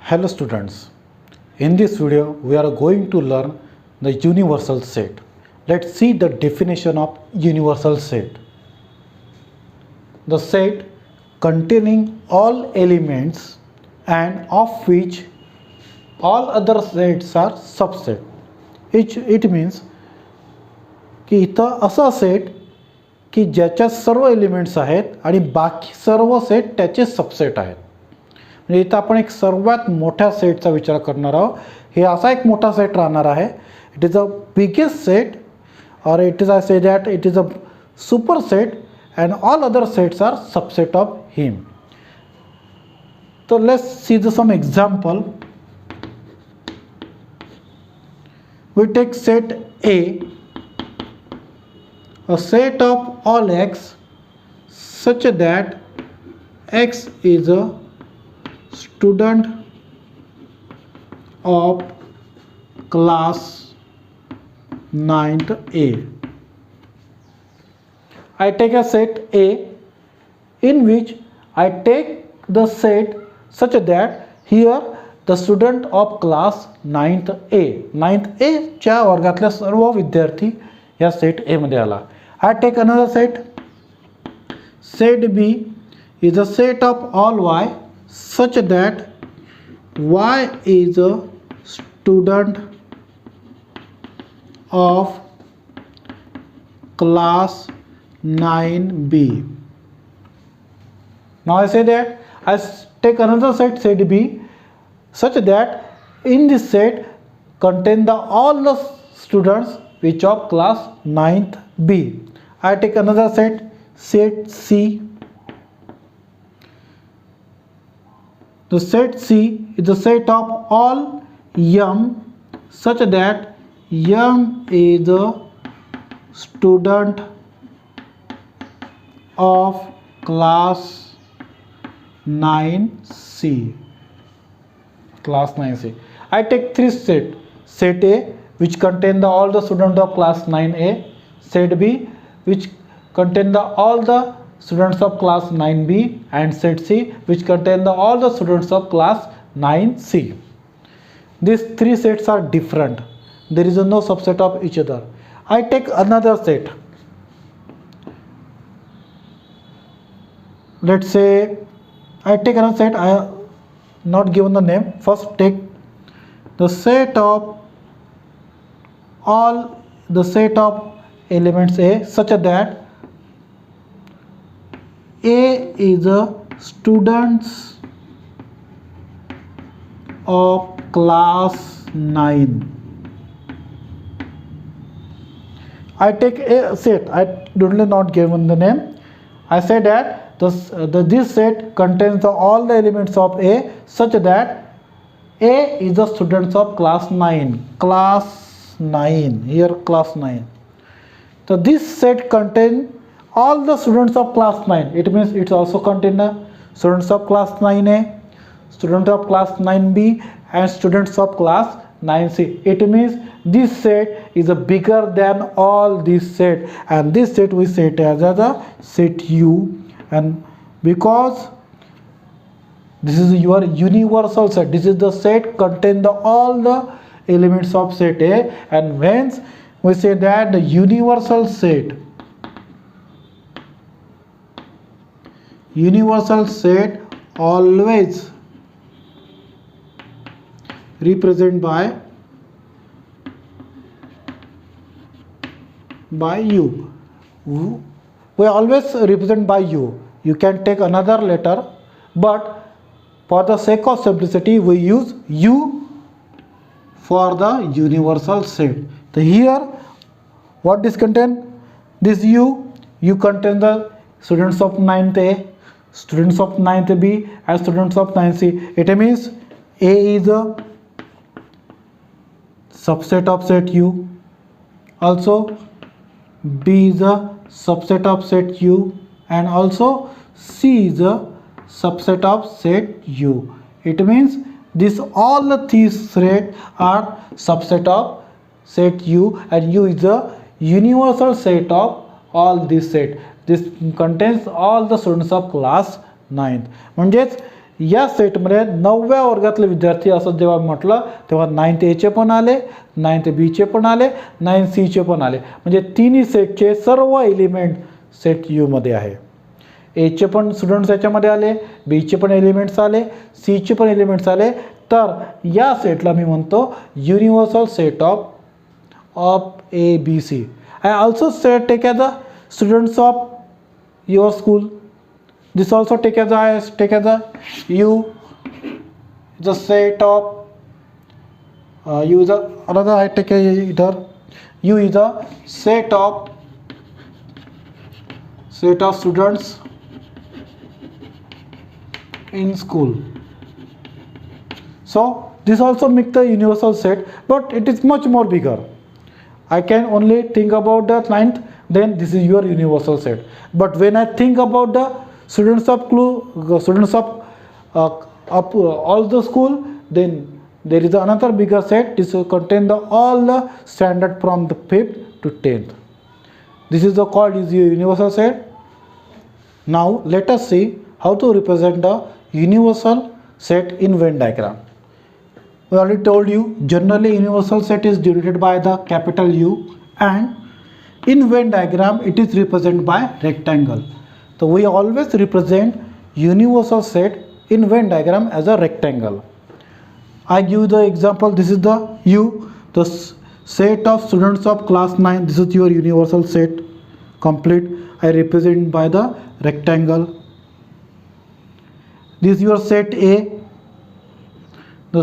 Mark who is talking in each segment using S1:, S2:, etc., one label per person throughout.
S1: Hello students, in this video we are going to learn the universal set. Let's see the definition of universal set. The set containing all elements and of which all other sets are subset. It means की इथं असा set की ज्याच्यात सर्व elements आहेत आणि बाकी सर्व set त्याचे subset आहेत. म्हणजे इथं आपण एक सर्वात मोठ्या सेटचा विचार करणार आहोत. हे असा एक मोठा सेट राहणार आहे. It is a biggest set और it is I say that it is a super set and all other sets are subset of him. So let's see some example. We take set a set of all x such that x is a student of class 9th A. I take a set A in which I take the set such that here the student of class 9th A. 9th A च्या वर्गातल्या सर्व विद्यार्थी या set A मध्ये आला. I take another set. Set B is a set of all y such that y is a student of class 9B. Now I say that I take another set, set B, such that in this set contain all the students which of class 9th B. I take another set, set C. The set C is the set of all m such that m is a student of class 9C. Class 9C. I take three set. Set A which contain all the students of class 9A. Set B which contain all the students of class 9B, and set C which contain all the students of class 9C. These three sets are different. There is no subset of each other. I take another set. Let's say I take another set. I have not given the name. First take the set of all the set of elements A such that A is a students of class 9. I take a set. I don't not given the name. I say that this set contains all the elements of A such that A is the students of class 9. Class 9. Here class 9. So this set contains all the students of class 9. It means it also contains the students of class 9A, students of class 9B, and students of class 9C. It means this set is bigger than all this set, and this set we set as a set U. And because this is your universal set, this is the set contain all the elements of set A, and hence we say that the universal set always represent by U. We always represent by U. You can take another letter, but for the sake of simplicity we use U for the universal set. So here what this contain? This U contain the students of 9th A, students of 9th B, and students of 9C. It means A is a subset of set U. Also B is a subset of set U, and also C is a subset of set U. It means this all the three sets are subset of set U, and U is a universal set of all these set. This contains all the students of class 9th. म्हणजेच या सेटमध्ये 9व्या वर्गातले विद्यार्थी असं जेव्हा म्हटलं तेव्हा 9th Aचे पण आले, 9th Bचे पण आले, 9th Cचे पण आले. म्हणजे तिन्ही सेटचे सर्व एलिमेंट सेट यूमध्ये आहे. एचे पण स्टुडंट्स याच्यामध्ये आले, बीचे पण एलिमेंट्स आले, सीचे पण एलिमेंट्स आले. तर या सेटला मी म्हणतो universal set of A B C. I also take as a students of your school. This also take as U is a set of U is a another I take either U is a set of students in school. So this also make the universal set, but it is much more bigger. I can only think about the 9th, then this is your universal set. But when I think about the students of all the school, then there is another bigger set. This will contain all the standard from the 5th to 10th. This is called your universal set. Now let us see how to represent the universal set in Venn diagram. We already told you generally universal set is denoted by the capital U, and in Venn diagram it is represented by rectangle. So we always represent universal set in Venn diagram as a rectangle. I give the example. This is the U, the set of students of class 9. This is your universal set complete. I represent by the rectangle. This is your set A, the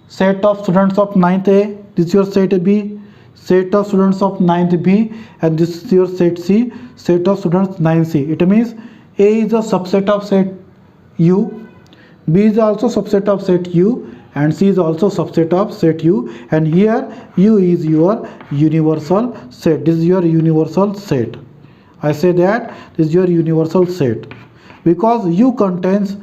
S1: set of students of 9th A. This is your set B, set of students of 9th B, and this is your set C, set of students 9th C. It means A is a subset of set U, B is also subset of set U, and C is also subset of set U, and here U is your universal set. This is your universal set. I say that this is your universal set because U contains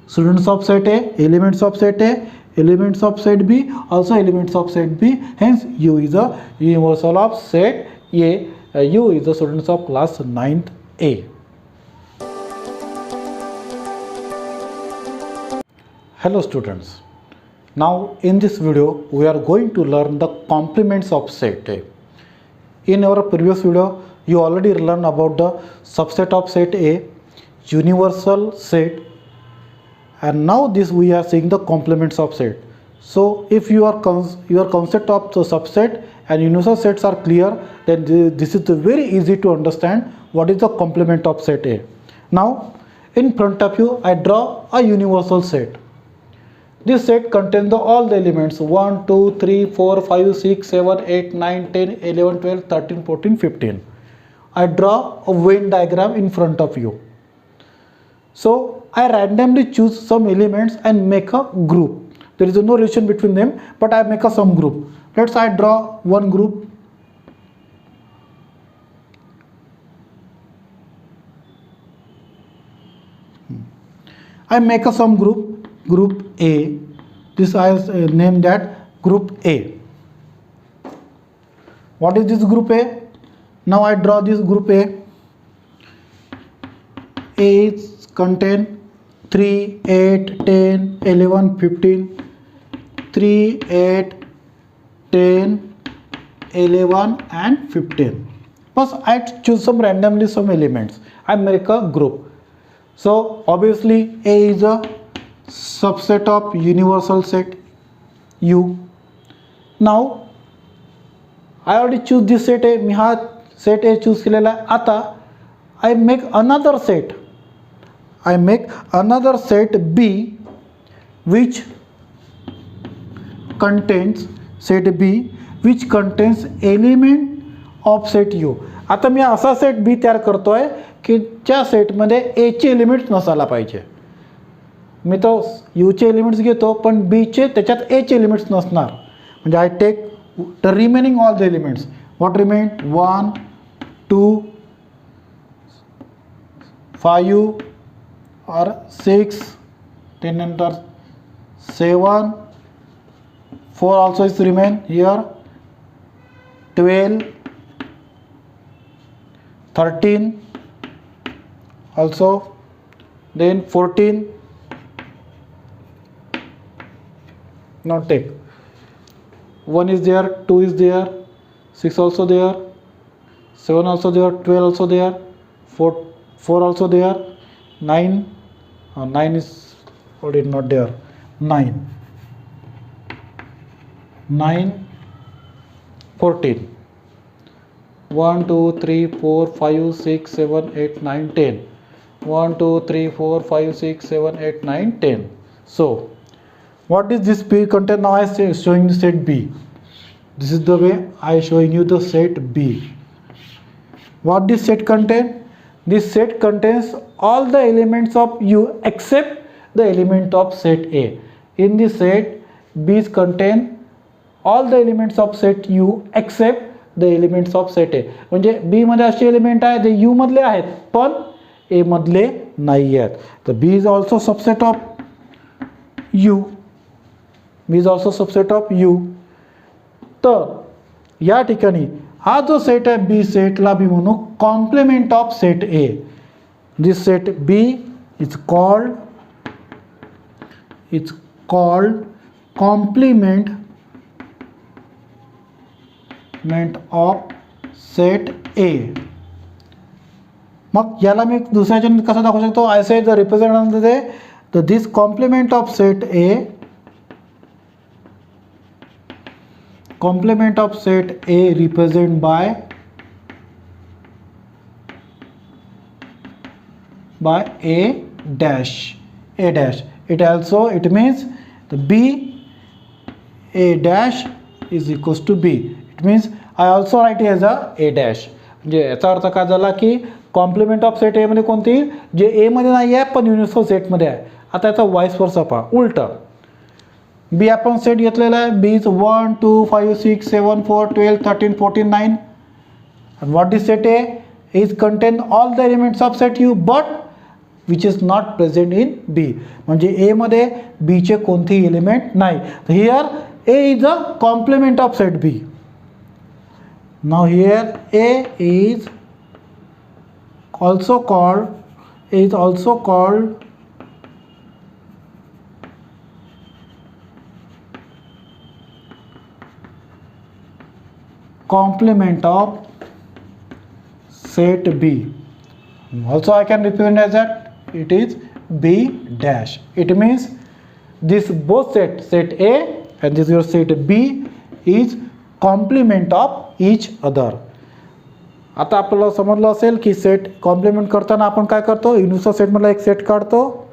S1: students of set A, elements of set A, elements of set B, also elements of set B. Hence U is a universal of set A. U is the students of class 9th A. Hello students. Now in this video we are going to learn the complements of set A. In our previous video you already learned about the subset of set A, universal set, and now this we are seeing the complements of set. So if your concept of the subset and universal sets are clear, then this is very easy to understand what is the complement of set A. Now in front of you I draw a universal set. This set contains all the elements 1 2 3 4 5 6 7 8 9 10 11 12 13 14 15. I draw a Venn diagram in front of you. So I randomly choose some elements and make a group. There is no relation between them, but I make a some group. Let's I draw one group. I make a some group A. This I name that group A. What is this group A? Now I draw this group A. A is contain 3, 8, 10, 11, 15, 3, 8, 10, 11 and 15. First I choose some randomly some elements. I make a group. So obviously A is a subset of universal set U. Now I already choose this set A. मी हा set A choose केलेला आहे. आता I make another set. I make another set B which contains set B which contains element of set U. आता मी असा set B तयार करतोय की ज्या सेटमध्ये A चे एलिमेंट्स नसायला पाहिजे. मी तो U चे एलिमेंट्स घेतो पण B चे त्याच्यात A चे एलिमेंट्स नसणार. म्हणजे I take the remaining all the elements. What remain? 1 2 5 or 6, then enter 7, 4 also is remain here, 12, 13 also, then 14, not take. 1 is there, 2 is there, 6 also there, 7 also there, 12 also there, 4 also there, 9 9 is already not there, 9 14, 1 2 3 4 5 6 7 8 9 10, 1 2 3 4 5 6 7 8 9 10. So what is this B contain? Now I am showing the set B. This is the way I showing you the set B. What this set contain? This set contains all the elements of U except the element of set A. In this set, B contain all the elements of set U except the elements of set A. म्हणजे B मध्ये असे element आहे जे U मधले आहेत पण A मधले नाही आहेत. तर B is also subset of U. B is also subset of U. तर या ठिकाणी हा जो सेट आहे बी सेटला बी म्हणू complement of set A. This set B is called complement of set A. मग याला मी दुसऱ्याच्या कसं दाखवू शकतो? I say the representative the this complement of set A, complement of set A represented by A dash. It means the B A dash is equals to B. It means I also write it as a A dash. म्हणजे याचा अर्थ काय झाला की compliment of set ए मध्ये कोणती जे ए मध्ये नाही आहे पण युनिव्हर्सल सेट मध्ये आहे. आता याचा वाईस वर्सा पहा उलट. बी आपण सेट घेतलेला आहे. B is 1 2 5 6 7 4 12 13 14 9. and what is set A is contain all the elements of set U but which is not present in B. म्हणजे A मध्ये B चे कोणतेही एलिमेंट नाही. तर here A is a complement of set B. Now here A is also called complement of set B. Also I can represent as that it is B dash. It means this both set A and this your set B is complement of each other. आता आपल्याला समजलं असेल की set compliment करताना आपण काय करतो? Universal सेटमधला एक सेट काढतो,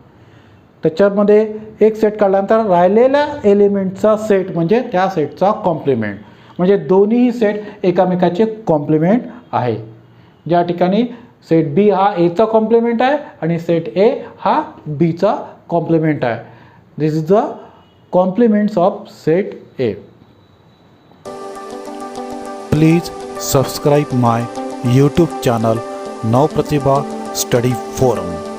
S1: त्याच्यामध्ये एक सेट काढल्यानंतर राहिलेल्या एलिमेंटचा सेट म्हणजे त्या सेटचा कॉम्प्लिमेंट. म्हणजे दोन्ही सेट एकामेकाचे कॉम्प्लिमेंट आहे. ज्या ठिकाणी सेट बी हा एचा कॉम्प्लिमेंट आहे आणि सेट ए हा बीचा कॉम्प्लिमेंट आहे. This is the complements of set A.
S2: Please subscribe my YouTube channel Now Pratibha Study Forum.